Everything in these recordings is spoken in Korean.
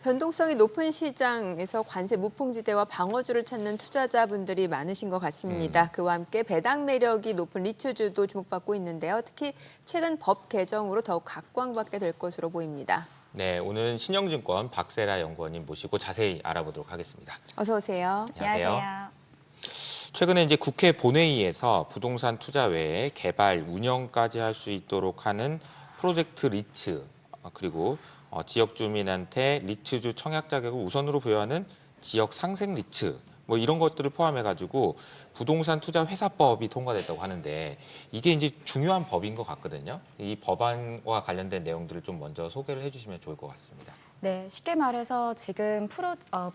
변동성이 높은 시장에서 관세 무풍지대와 방어주를 찾는 투자자분들이 많으신 것 같습니다. 그와 함께 배당 매력이 높은 리츠주도 주목받고 있는데요. 특히 최근 법 개정으로 더욱 각광받게 될 것으로 보입니다. 네, 오늘은 신영증권 박세라 연구원님 모시고 자세히 알아보도록 하겠습니다. 어서 오세요. 안녕하세요. 최근에 이제 국회 본회의에서 부동산 투자 외에 개발, 운영까지 할 수 있도록 하는 프로젝트 리츠, 그리고 지역 주민한테 리츠주 청약 자격을 우선으로 부여하는 지역 상생 리츠, 뭐 이런 것들을 포함해가지고 부동산 투자 회사법이 통과됐다고 하는데 이게 이제 중요한 법인 것 같거든요. 이 법안과 관련된 내용들을 좀 먼저 소개를 해주시면 좋을 것 같습니다. 네, 쉽게 말해서 지금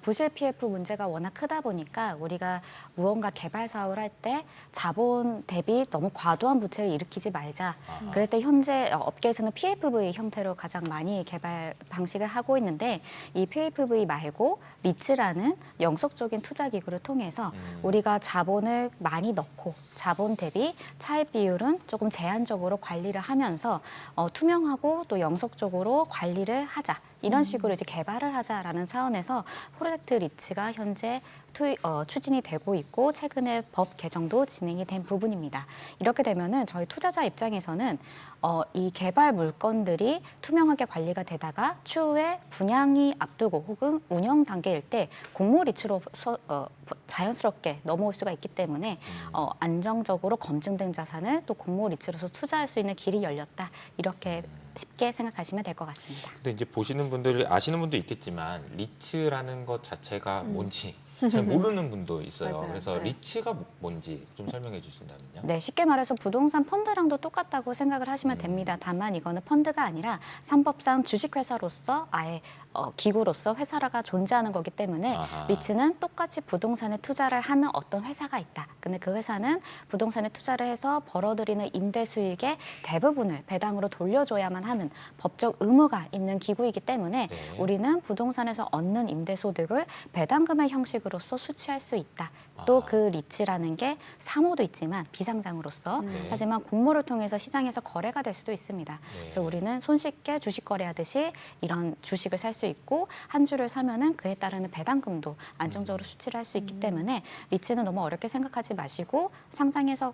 부실 PF 문제가 워낙 크다 보니까 우리가 무언가 개발 사업을 할 때 자본 대비 너무 과도한 부채를 일으키지 말자. 그럴 때 현재 업계에서는 PFV 형태로 가장 많이 개발 방식을 하고 있는데 이 PFV 말고 리츠라는 영속적인 투자 기구를 통해서 우리가 자본을 많이 넣고 자본 대비 차입 비율은 조금 제한적으로 관리를 하면서 투명하고 또 영속적으로 관리를 하자. 이런 식으로 이제 개발을 하자라는 차원에서 프로젝트 리츠가 현재 추진이 되고 있고 최근에 법 개정도 진행이 된 부분입니다. 이렇게 되면은 저희 투자자 입장에서는 이 개발 물건들이 투명하게 관리가 되다가 추후에 분양이 앞두고 혹은 운영 단계일 때 공모 리츠로 자연스럽게 넘어올 수가 있기 때문에 안정적으로 검증된 자산을 또 공모 리츠로서 투자할 수 있는 길이 열렸다. 이렇게 쉽게 생각하시면 될 것 같습니다. 근데 이제 보시는 분들 아시는 분도 있겠지만 리츠라는 것 자체가 뭔지 잘 모르는 분도 있어요. 맞아요. 그래서 네. 리츠가 뭔지 좀 설명해 주신다면요. 네, 쉽게 말해서 부동산 펀드랑도 똑같다고 생각을 하시면 됩니다. 다만 이거는 펀드가 아니라 상법상 주식회사로서 아예 기구로서 회사가 존재하는 거기 때문에 아하. 리츠는 똑같이 부동산에 투자를 하는 어떤 회사가 있다. 근데 그 회사는 부동산에 투자를 해서 벌어들이는 임대 수익의 대부분을 배당으로 돌려줘야만 하는 법적 의무가 있는 기구이기 때문에 네. 우리는 부동산에서 얻는 임대 소득을 배당금의 형식으로서 수취할 수 있다. 또 그 리츠라는 게 사모도 있지만 비상장으로서 네. 하지만 공모를 통해서 시장에서 거래가 될 수도 있습니다. 네. 그래서 우리는 손쉽게 주식 거래하듯이 이런 주식을 살 수 있고 한 주를 사면은 그에 따르는 배당금도 안정적으로 수취를 할 수 있기 때문에 리츠는 너무 어렵게 생각하지 마시고 상장해서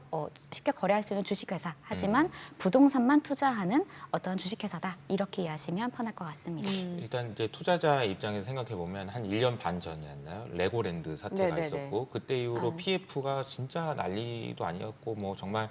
쉽게 거래할 수 있는 주식회사 하지만 부동산만 투자하는 어떤 주식회사다 이렇게 이해하시면 편할 것 같습니다. 일단 이제 투자자 입장에서 생각해 보면 한 1년 반 전이었나요? 레고랜드 사태가 네네네. 있었고 그때 이후로 PF가 진짜 난리도 아니었고 뭐 정말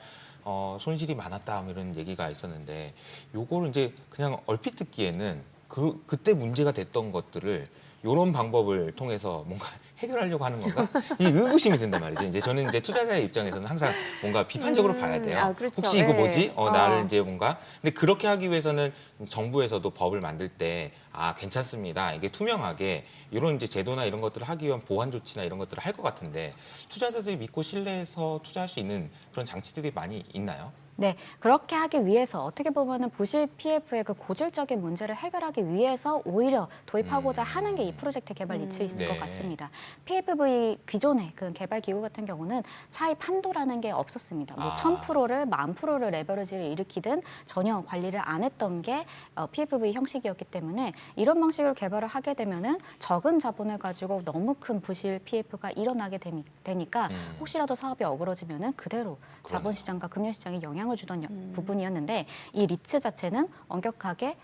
손실이 많았다 뭐 이런 얘기가 있었는데 요거를 이제 그냥 얼핏 듣기에는 그때 문제가 됐던 것들을 이런 방법을 통해서 뭔가 해결하려고 하는 건가? 이 의구심이 든단 말이죠. 이제 저는 이제 투자자의 입장에서는 항상 뭔가 비판적으로 봐야 돼요. 아, 그렇죠. 혹시 이거 네. 뭐지? 나를 이제 뭔가. 근데 그렇게 하기 위해서는 정부에서도 법을 만들 때 괜찮습니다. 이게 투명하게 이런 이제 제도나 이런 것들을 하기 위한 보완 조치나 이런 것들을 할 것 같은데 투자자들이 믿고 신뢰해서 투자할 수 있는 그런 장치들이 많이 있나요? 네, 그렇게 하기 위해서 어떻게 보면은 부실 PF의 그 고질적인 문제를 해결하기 위해서 오히려 도입하고자 하는 게 이 프로젝트 개발 리츠에 있을 네. 것 같습니다. PFV 기존의 그 개발 기구 같은 경우는 차입 한도라는 게 없었습니다. 뭐 1000%를 10,000%를 레버리지를 일으키든 전혀 관리를 안 했던 게 PFV 형식이었기 때문에 이런 방식으로 개발을 하게 되면은 적은 자본을 가지고 너무 큰 부실 PF가 일어나게 되니까 혹시라도 사업이 어그러지면은 그대로 자본시장과 금융시장에 영향을 주던 부분이었는데 이 리츠 자체는 엄격하게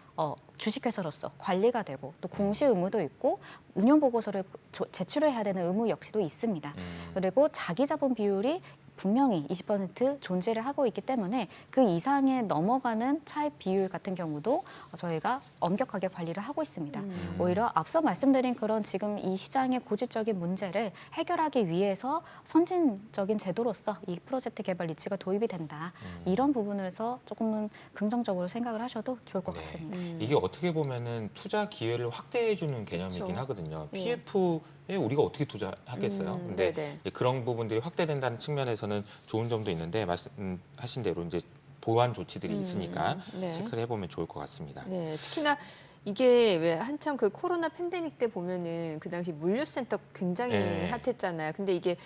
주식회사로서 관리가 되고 또 공시 의무도 있고 운영 보고서를 제출해야 되는 의무 역시도 있습니다. 그리고 자기 자본 비율이 분명히 20% 존재를 하고 있기 때문에 그 이상에 넘어가는 차입 비율 같은 경우도 저희가 엄격하게 관리를 하고 있습니다. 오히려 앞서 말씀드린 그런 지금 이 시장의 고질적인 문제를 해결하기 위해서 선진적인 제도로서 이 프로젝트 개발 리츠가 도입이 된다. 이런 부분에서 조금은 긍정적으로 생각을 하셔도 좋을 것 같습니다. 이게 어떻게 보면은 투자 기회를 확대해주는 개념이긴 그렇죠. 하거든요. 예. PF에 우리가 어떻게 투자하겠어요? 근데 네네. 이제 그런 부분들이 확대된다는 측면에서는 좋은 점도 있는데 말씀하신 대로 이제 보완 조치들이 있으니까 네. 체크를 해보면 좋을 것 같습니다. 네, 특히나 이게 왜 한참 그 코로나 팬데믹 때 보면은 그 당시 물류센터 굉장히 네. 핫했잖아요. 근데 이게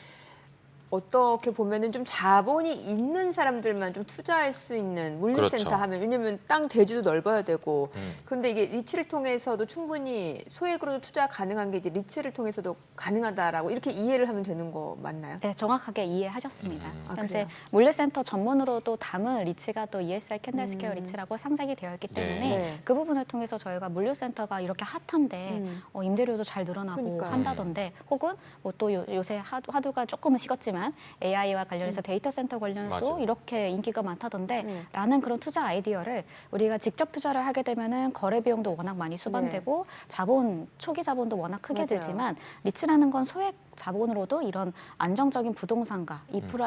어떻게 보면은 좀 자본이 있는 사람들만 좀 투자할 수 있는 물류센터 그렇죠. 하면 왜냐면 땅 대지도 넓어야 되고 음. 그런데 이게 리츠를 통해서도 충분히 소액으로도 투자 가능한 게 이제 리츠를 통해서도 가능하다라고 이렇게 이해를 하면 되는 거 맞나요? 네, 정확하게 이해하셨습니다. 아, 현재 그래요? 물류센터 전문으로도 담은 리츠가 또 ESR 캔들스퀘어 리츠라고 상장이 되어 있기 네. 때문에 네. 그 부분을 통해서 저희가 물류센터가 이렇게 핫한데 임대료도 잘 늘어나고 그러니까요. 한다던데 혹은 뭐 또 요새 화두가 조금은 식었지만 AI와 관련해서 데이터 센터 관련해서도 맞아요. 이렇게 인기가 많다던데 네. 라는 그런 투자 아이디어를 우리가 직접 투자를 하게 되면은 거래 비용도 워낙 많이 수반되고 자본 초기 자본도 워낙 크게 맞아요. 들지만 리츠라는 건 소액 자본으로도 이런 안정적인 부동산과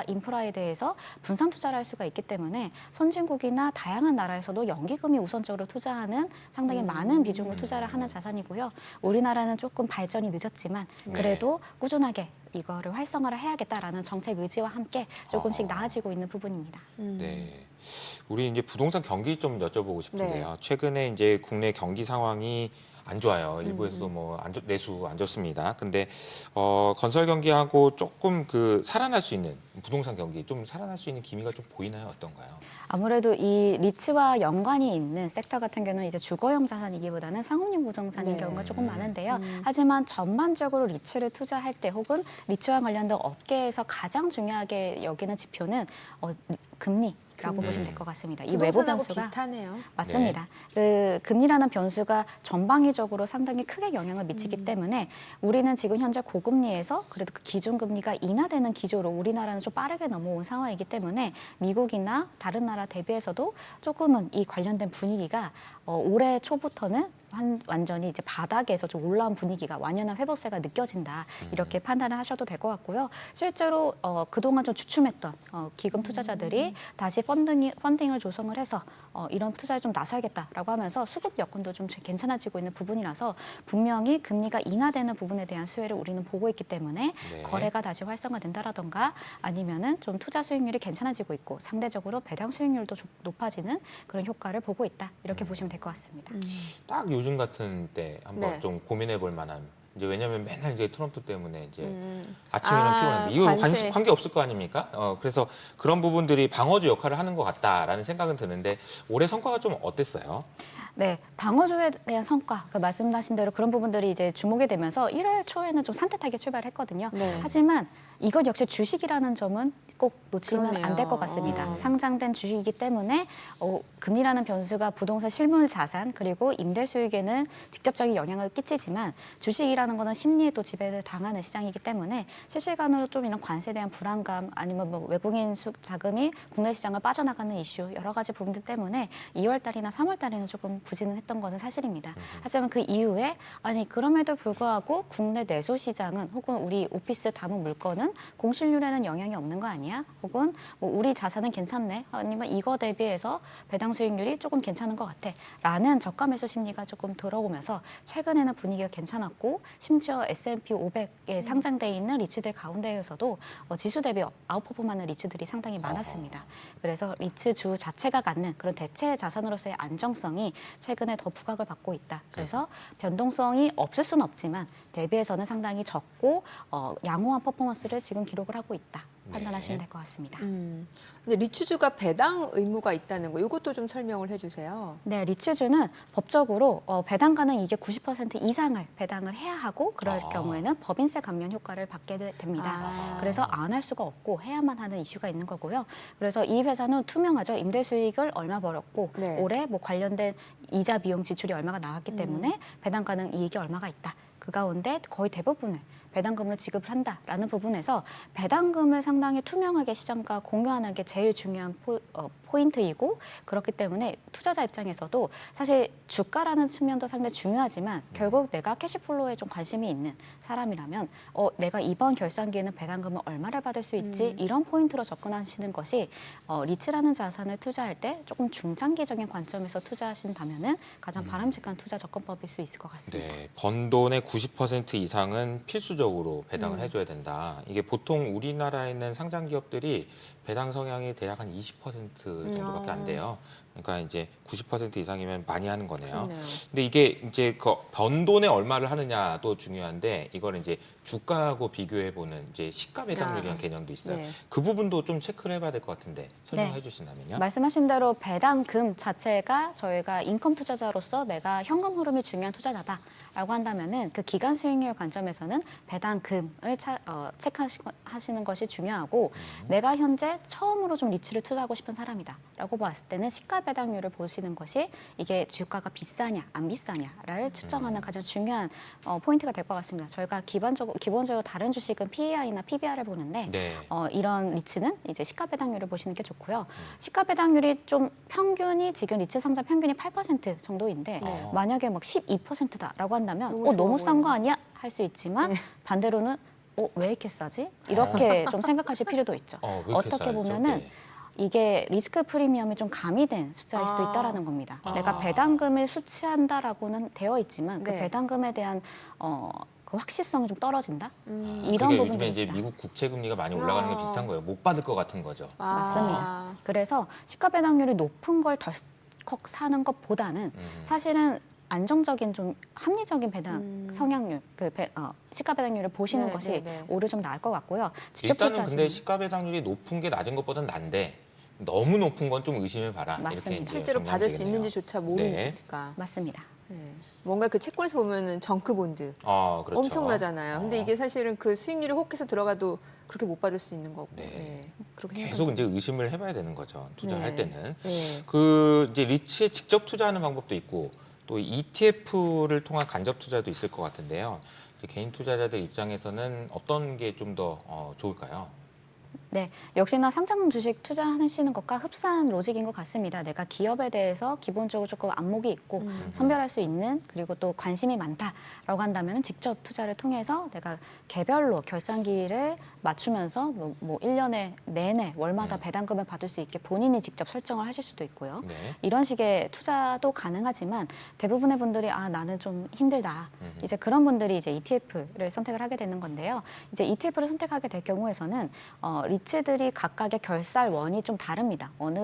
인프라에 대해서 분산 투자를 할 수가 있기 때문에 선진국이나 다양한 나라에서도 연기금이 우선적으로 투자하는 상당히 많은 비중으로 투자를 하는 자산이고요. 우리나라는 조금 발전이 늦었지만 그래도 꾸준하게 이거를 활성화를 해야겠다라는 정책 의지와 함께 조금씩 나아지고 있는 부분입니다. 네. 우리 이제 부동산 경기 좀 여쭤보고 싶은데요. 네. 최근에 이제 국내 경기 상황이 안 좋아요. 일부에서도 뭐 내수 안 좋습니다. 근데 건설 경기하고 조금 그 살아날 수 있는 부동산 경기 좀 살아날 수 있는 기미가 좀 보이나요? 어떤가요? 아무래도 이 리츠와 연관이 있는 섹터 같은 경우는 이제 주거용 자산이기보다는 상업용 부동산인 네. 경우가 조금 많은데요. 하지만 전반적으로 리츠를 투자할 때 혹은 리츠와 관련된 업계에서 가장 중요하게 여기는 지표는 금리라고 보시면 될 것 같습니다. 이 외부 부동산하고 변수가 비슷하네요. 맞습니다. 그 금리라는 변수가 전방위적으로 상당히 크게 영향을 미치기 때문에 우리는 지금 현재 고금리에서 그래도 그 기준금리가 인하되는 기조로 우리나라는 좀 빠르게 넘어온 상황이기 때문에 미국이나 다른 나라 대비해서도 조금은 이 관련된 분위기가 올해 초부터는 완전히 이제 바닥에서 좀 올라온 분위기가 완연한 회복세가 느껴진다 이렇게 판단을 하셔도 될 것 같고요. 실제로 그동안 좀 주춤했던 기금 투자자들이 다시 펀딩을 조성을 해서 이런 투자에 좀 나서야겠다라고 하면서 수급 여건도 좀 괜찮아지고 있는 부분이라서 분명히 금리가 인하되는 부분에 대한 수혜를 우리는 보고 있기 때문에 네. 거래가 다시 활성화된다라던가 아니면은 좀 투자 수익률이 괜찮아지고 있고 상대적으로 배당 수익률도 좀 높아지는 그런 효과를 보고 있다 이렇게 보시면 될 것 같습니다. 딱 요즘 같은 때 한번 네. 좀 고민해 볼 만한 이제 왜냐하면 맨날 이제 트럼프 때문에 이제 아침에는 아, 피곤한데 이거 관세. 관계 없을 거 아닙니까? 그래서 그런 부분들이 방어주 역할을 하는 것 같다라는 생각은 드는데 올해 성과가 좀 어땠어요? 네, 방어주에 대한 성과, 그 말씀하신 대로 그런 부분들이 이제 주목이 되면서 1월 초에는 좀 산뜻하게 출발했거든요. 네. 하지만 이것 역시 주식이라는 점은 꼭 놓치면 안 될 그러네요. 것 같습니다. 상장된 주식이기 때문에 금리라는 변수가 부동산 실물 자산 그리고 임대 수익에는 직접적인 영향을 끼치지만 주식이라는 거는 심리에 또 지배를 당하는 시장이기 때문에 실시간으로 좀 이런 관세에 대한 불안감 아니면 뭐 외국인 자금이 국내 시장을 빠져나가는 이슈 여러 가지 부분들 때문에 2월 달이나 3월 달에는 조금 부진을 했던 것은 사실입니다. 하지만 그 이후에 아니 그럼에도 불구하고 국내 내수 시장은 혹은 우리 오피스 담은 물건은 공실률에는 영향이 없는 거 아니야? 혹은 뭐 우리 자산은 괜찮네? 아니면 이거 대비해서 배당 수익률이 조금 괜찮은 것 같아. 라는 저가 매수 심리가 조금 들어오면서 최근에는 분위기가 괜찮았고 심지어 S&P 500에 상장돼 있는 리츠들 가운데에서도 지수 대비 아웃퍼폼하는 리츠들이 상당히 많았습니다. 그래서 리츠 주 자체가 갖는 그런 대체 자산으로서의 안정성이 최근에 더 부각을 받고 있다. 그래서 변동성이 없을 수는 없지만 대비해서는 상당히 적고 양호한 퍼포먼스를 지금 기록을 하고 있다. 판단하시면 될 것 같습니다. 근데 리츠주가 배당 의무가 있다는 거 이것도 좀 설명을 해주세요. 네, 리츠주는 법적으로 배당 가능 이익의 90% 이상을 배당을 해야 하고 그럴 경우에는 법인세 감면 효과를 받게 됩니다. 그래서 안 할 수가 없고 해야만 하는 이슈가 있는 거고요. 그래서 이 회사는 투명하죠. 임대 수익을 얼마 벌었고 네. 올해 뭐 관련된 이자 비용 지출이 얼마가 나왔기 때문에 배당 가능 이익이 얼마가 있다. 그 가운데 거의 대부분을 배당금을 지급을 한다라는 부분에서 배당금을 상당히 투명하게 시장과 공유하는 게 제일 중요한 포인트이고 그렇기 때문에 투자자 입장에서도 사실 주가라는 측면도 상당히 중요하지만 결국 내가 캐시플로우에 좀 관심이 있는 사람이라면 내가 이번 결산기에는 배당금을 얼마를 받을 수 있지 이런 포인트로 접근하시는 것이 리츠라는 자산을 투자할 때 조금 중장기적인 관점에서 투자하신다면은 가장 바람직한 투자 접근법일 수 있을 것 같습니다. 네, 번 돈의 90% 이상은 필수적으로 배당을 해줘야 된다. 이게 보통 우리나라에 있는 상장 기업들이 배당 성향이 대략 한 20% 정도밖에 안 돼요. 그러니까 이제 90% 이상이면 많이 하는 거네요. 그렇네요. 근데 이게 이제 그 번 돈에 얼마를 하느냐도 중요한데 이걸 이제 주가하고 비교해 보는 이제 시가 배당률이라는 개념도 있어요. 네. 그 부분도 좀 체크를 해봐야 될 것 같은데 설명해 네. 주신다면요. 말씀하신 대로 배당금 자체가 저희가 인컴 투자자로서 내가 현금 흐름이 중요한 투자자다라고 한다면은 그 기간 수익률 관점에서는 배당금을 체크하시는 것이 중요하고 내가 현재 처음으로 좀 리츠를 투자하고 싶은 사람이다라고 봤을 때는 시가 배당률을 보시는 것이 이게 주가가 비싸냐 안 비싸냐를 측정하는 가장 중요한 포인트가 될 것 같습니다. 저희가 기본적으로 다른 주식은 PEI나 PBR을 보는데 네. 이런 리츠는 이제 시가 배당률을 보시는 게 좋고요. 시가 배당률이 좀 평균이 지금 리츠 상장 평균이 8% 정도인데 만약에 막 12%다라고 한다면 너무 좋아 너무 싼 거 보이네. 아니야? 할 수 있지만 반대로는 왜 이렇게 싸지? 이렇게 좀 생각하실 필요도 있죠. 왜 이렇게 어떻게 싸죠? 보면은 네. 이게 리스크 프리미엄이 좀 가미된 숫자일 수도 아. 있다라는 겁니다. 아. 내가 배당금을 수취한다라고는 되어 있지만 그 네. 배당금에 대한 그 확실성이 좀 떨어진다. 음. 이런 그게 요즘에 부분들이 이제 있다. 미국 국채 금리가 많이 올라가는 게 아. 비슷한 거예요. 못 받을 것 같은 거죠. 맞습니다. 그래서 시가 배당률이 높은 걸 덜컥 사는 것보다는 사실은 안정적인 좀 합리적인 배당 성향률, 시가 배당률을 보시는 네, 것이 네, 네. 오히려 좀 나을 것 같고요. 직접 일단은 투자하시는 근데 시가 배당률이 높은 게 낮은 것보다는 난데 너무 높은 건 좀 의심해 봐라. 이렇게 맞습니다. 이제 실제로 정리하면 받을 수 되겠네요. 있는지조차 네. 모르니까. 맞습니다. 네. 뭔가 그 채권에서 보면은 정크본드 그렇죠. 엄청나잖아요. 근데 이게 사실은 그 수익률이 혹해서 들어가도 그렇게 못 받을 수 있는 거고. 네. 네. 그렇게 계속 생각합니다. 이제 의심을 해봐야 되는 거죠. 투자할 네. 때는. 네. 그 이제 리츠에 직접 투자하는 방법도 있고 또 ETF를 통한 간접 투자도 있을 것 같은데요. 이제 개인 투자자들 입장에서는 어떤 게 좀 더 좋을까요? 네, 역시나 상장 주식 투자하시는 것과 흡사한 로직인 것 같습니다. 내가 기업에 대해서 기본적으로 조금 안목이 있고 선별할 수 있는 그리고 또 관심이 많다라고 한다면 직접 투자를 통해서 내가 개별로 결산기를 맞추면서 뭐 1년에 내내 월마다 배당금을 받을 수 있게 본인이 직접 설정을 하실 수도 있고요. 네. 이런 식의 투자도 가능하지만 대부분의 분들이 나는 좀 힘들다. 이제 그런 분들이 이제 ETF를 선택을 하게 되는 건데요. 이제 ETF를 선택하게 될 경우에서는 리츠들이 각각의 결살원이 좀 다릅니다. 어느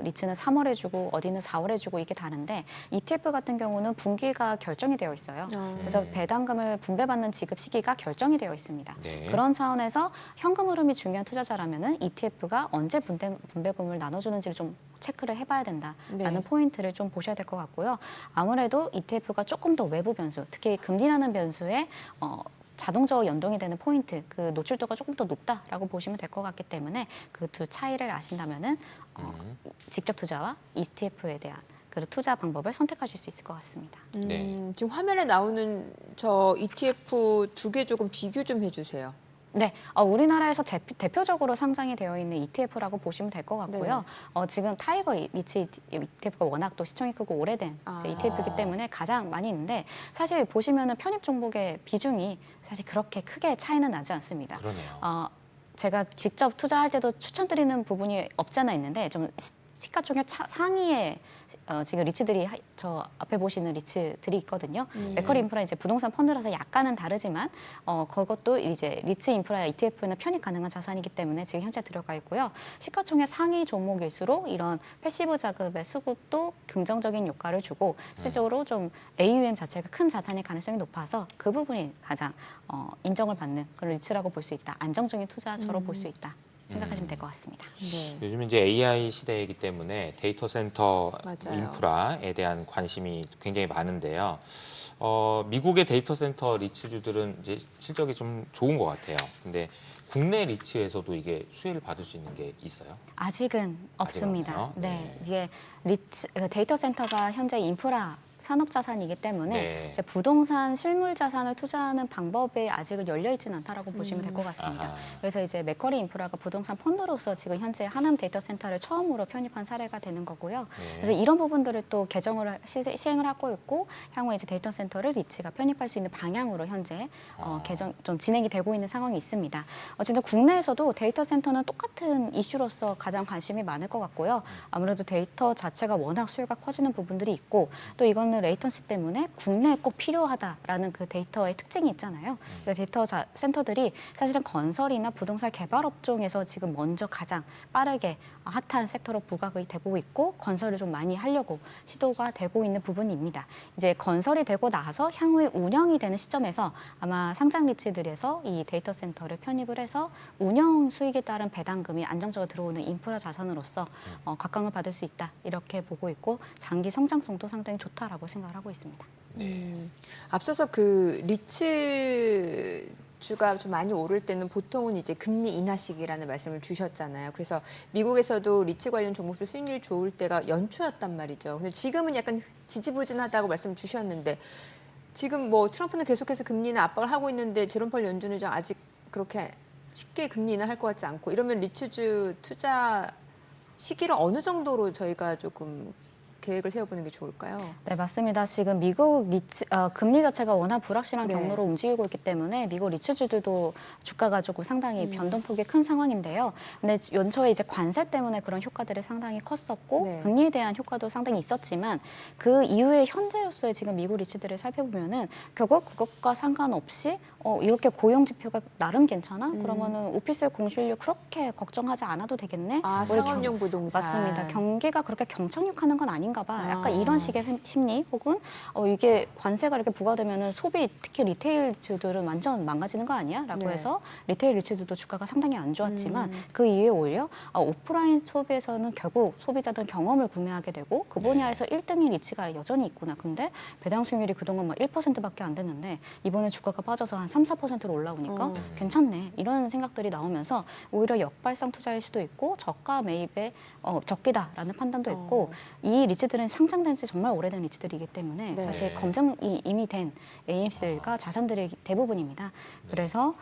리츠는 3월에 주고 어디는 4월에 주고 이게 다른데 ETF 같은 경우는 분기가 결정이 되어 있어요. 그래서 배당금을 분배받는 지급 시기가 결정이 되어 있습니다. 네. 그런 차원에서 현금 흐름이 중요한 투자자라면은 ETF가 언제 분배금을 나눠주는지를 좀 체크를 해봐야 된다라는 네. 포인트를 좀 보셔야 될 것 같고요. 아무래도 ETF가 조금 더 외부 변수, 특히 금리라는 변수에 자동적으로 연동이 되는 포인트, 그 노출도가 조금 더 높다라고 보시면 될 것 같기 때문에 그 두 차이를 아신다면은 직접 투자와 ETF에 대한 그 투자 방법을 선택하실 수 있을 것 같습니다. 네. 지금 화면에 나오는 저 ETF 두 개 조금 비교 좀 해주세요. 네, 우리나라에서 대표적으로 상장이 되어 있는 ETF라고 보시면 될 것 같고요. 지금 타이거 리츠 ETF가 워낙 또 시총이 크고 오래된 이제 ETF이기 때문에 가장 많이 있는데 사실 보시면은 편입 종목의 비중이 사실 그렇게 크게 차이는 나지 않습니다. 그러네요. 제가 직접 투자할 때도 추천드리는 부분이 없지 않아 있는데 좀 시가총액 상위에 지금 리츠들이 저 앞에 보시는 리츠들이 있거든요. 맥커리 인프라 이제 부동산 펀드라서 약간은 다르지만 그것도 이제 리츠 인프라 ETF는 편입 가능한 자산이기 때문에 지금 현재 들어가 있고요. 시가총액 상위 종목일수록 이런 패시브 자금의 수급도 긍정적인 효과를 주고 실질적으로 좀 AUM 자체가 큰 자산의 가능성이 높아서 그 부분이 가장 인정을 받는 그런 리츠라고 볼 수 있다. 안정적인 투자처로 볼 수 있다. 생각하시면 될 것 같습니다. 네. 요즘 이제 AI 시대이기 때문에 데이터 센터 맞아요. 인프라에 대한 관심이 굉장히 많은데요. 미국의 데이터 센터 리츠주들은 이제 실적이 좀 좋은 것 같아요. 근데 국내 리츠에서도 이게 수혜를 받을 수 있는 게 있어요? 아직은 없습니다. 없나요? 네, 네. 이게 데이터 센터가 현재 인프라 산업 자산이기 때문에 네. 이제 부동산 실물 자산을 투자하는 방법에 아직은 열려 있지는 않다라고 보시면 될 것 같습니다. 아하. 그래서 이제 맥커리 인프라가 부동산 펀드로서 지금 현재 하남 데이터 센터를 처음으로 편입한 사례가 되는 거고요. 네. 그래서 이런 부분들을 또 개정을 시행을 하고 있고 향후에 이제 데이터 센터를 리츠가 편입할 수 있는 방향으로 현재 개정 좀 진행이 되고 있는 상황이 있습니다. 어쨌든 국내에서도 데이터 센터는 똑같은 이슈로서 가장 관심이 많을 것 같고요. 아무래도 데이터 자체가 워낙 수요가 커지는 부분들이 있고 또 이건 없는 레이턴시 때문에 국내에 꼭 필요하다라는 그 데이터의 특징이 있잖아요. 그 데이터 센터들이 사실은 건설이나 부동산 개발 업종에서 지금 먼저 가장 빠르게 핫한 섹터로 부각이 되고 있고 건설을 좀 많이 하려고 시도가 되고 있는 부분입니다. 이제 건설이 되고 나서 향후에 운영이 되는 시점에서 아마 상장 리츠들에서 이 데이터 센터를 편입을 해서 운영 수익에 따른 배당금이 안정적으로 들어오는 인프라 자산으로서 각광을 받을 수 있다 이렇게 보고 있고 장기 성장성도 상당히 좋다라고 생각을 하고 있습니다. 앞서서 그 리츠 주가 좀 많이 오를 때는 보통은 이제 금리 인하 시기라는 말씀을 주셨잖아요. 그래서 미국에서도 리츠 관련 종목들 수익률이 좋을 때가 연초였단 말이죠. 근데 지금은 약간 지지부진하다고 말씀 주셨는데 지금 뭐 트럼프는 계속해서 금리 인하 압박을 하고 있는데 제롬 펄 연준은 아직 그렇게 쉽게 금리 인하할 것 같지 않고 이러면 리츠주 투자 시기를 어느 정도로 저희가 조금 계획을 세워보는 게 좋을까요? 네, 맞습니다. 지금 미국 금리 자체가 워낙 불확실한 네. 경로로 움직이고 있기 때문에 미국 리츠주들도 주가가 조금 상당히 변동폭이 큰 상황인데요. 근데 연초에 이제 관세 때문에 그런 효과들이 상당히 컸었고 네. 금리에 대한 효과도 상당히 있었지만 그 이후에 현재로서의 지금 미국 리츠들을 살펴보면은 결국 그것과 상관없이 이렇게 고용 지표가 나름 괜찮아? 그러면은 오피스 공실률 그렇게 걱정하지 않아도 되겠네? 아, 우리 상업용 부동산. 맞습니다. 경기가 그렇게 경착륙하는 건 아닌가 봐. 아. 약간 이런 식의 심리 혹은 이게 관세가 이렇게 부과되면은 소비 특히 리테일주들은 완전 망가지는 거 아니야? 라고 네. 해서 리테일 리츠들도 주가가 상당히 안 좋았지만 그 이후에 오히려 오프라인 소비에서는 결국 소비자들은 경험을 구매하게 되고 그 분야에서 1등인 리츠가 여전히 있구나. 근데 배당 수익률이 그동안 막 1%밖에 안 됐는데 이번에 주가가 빠져서 한 3, 4%로 올라오니까 괜찮네. 이런 생각들이 나오면서 오히려 역발상 투자일 수도 있고 저가 매입에 적기다라는 판단도 있고 이 리츠들은 상장된 지 정말 오래된 리츠들이기 때문에 네. 사실 검증이 이미 된 AMC들과 자산들의 대부분입니다. 그래서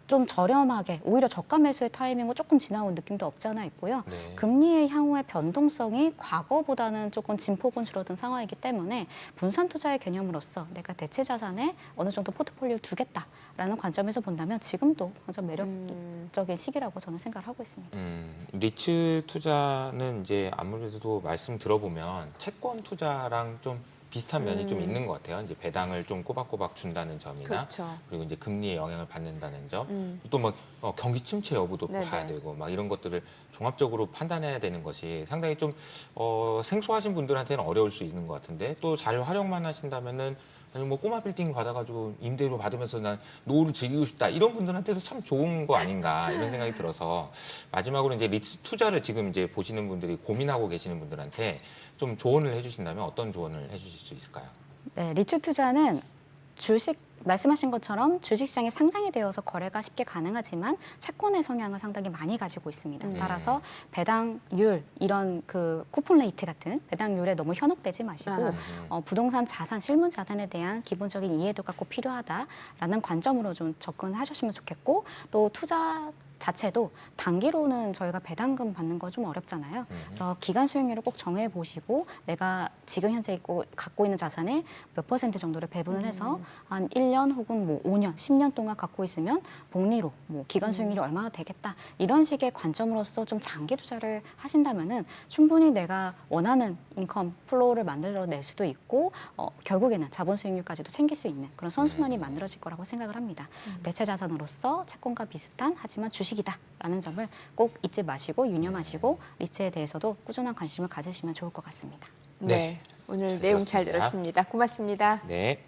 좀 저렴하게 오히려 저가 매수의 타이밍은 조금 지나온 느낌도 없지 않아 있고요. 네. 금리의 향후의 변동성이 과거보다는 조금 진폭은 줄어든 상황이기 때문에 분산 투자의 개념으로서 내가 대체 자산에 어느 정도 포트폴리오를 두겠다라는 관점에서 본다면 지금도 완전 매력적인 시기라고 저는 생각을 하고 있습니다. 리츠 투자는 이제 아무래도 말씀 들어보면 채권 투자랑 좀 비슷한 면이 좀 있는 것 같아요. 이제 배당을 좀 꼬박꼬박 준다는 점이나 그렇죠. 그리고 이제 금리의 영향을 받는다는 점, 또 막 경기 침체 여부도 네네. 봐야 되고 막 이런 것들을 종합적으로 판단해야 되는 것이 상당히 좀 생소하신 분들한테는 어려울 수 있는 것 같은데 또 잘 활용만 하신다면은 아니 뭐 꼬마 빌딩 받아가지고 임대료 받으면서 난 노후를 즐기고 싶다 이런 분들한테도 참 좋은 거 아닌가 이런 생각이 들어서 마지막으로 이제 리츠 투자를 지금 이제 보시는 분들이 고민하고 계시는 분들한테 좀 조언을 해주신다면 어떤 조언을 해주실 수 있을까요? 네, 리츠 투자는 주식 말씀하신 것처럼 주식시장에 상장이 되어서 거래가 쉽게 가능하지만 채권의 성향을 상당히 많이 가지고 있습니다. 따라서 배당률 이런 그 쿠폰 레이트 같은 배당률에 너무 현혹되지 마시고 부동산 자산, 실물 자산에 대한 기본적인 이해도가 꼭 필요하다라는 관점으로 좀 접근하셨으면 좋겠고 또 투자 자체도 단기로는 저희가 배당금 받는 거 좀 어렵잖아요. 그래서 기간 수익률을 꼭 정해 보시고 내가 지금 현재 갖고 있는 자산의 몇 % 정도를 배분을 해서 한 1년 혹은 뭐 5년, 10년 동안 갖고 있으면 복리로 뭐 기간 수익률이 얼마나 되겠다. 이런 식의 관점으로서 좀 장기 투자를 하신다면은 충분히 내가 원하는 인컴 플로우를 만들어낼 수도 있고 결국에는 자본 수익률까지도 챙길 수 있는 그런 선순환이 만들어질 거라고 생각을 합니다. 대체 자산으로서 채권과 비슷한 하지만 주식이다라는 점을 꼭 잊지 마시고 유념하시고 리츠에 대해서도 꾸준한 관심을 가지시면 좋을 것 같습니다. 네. 오늘 내용 잘 들었습니다. 들었습니다. 고맙습니다. 네.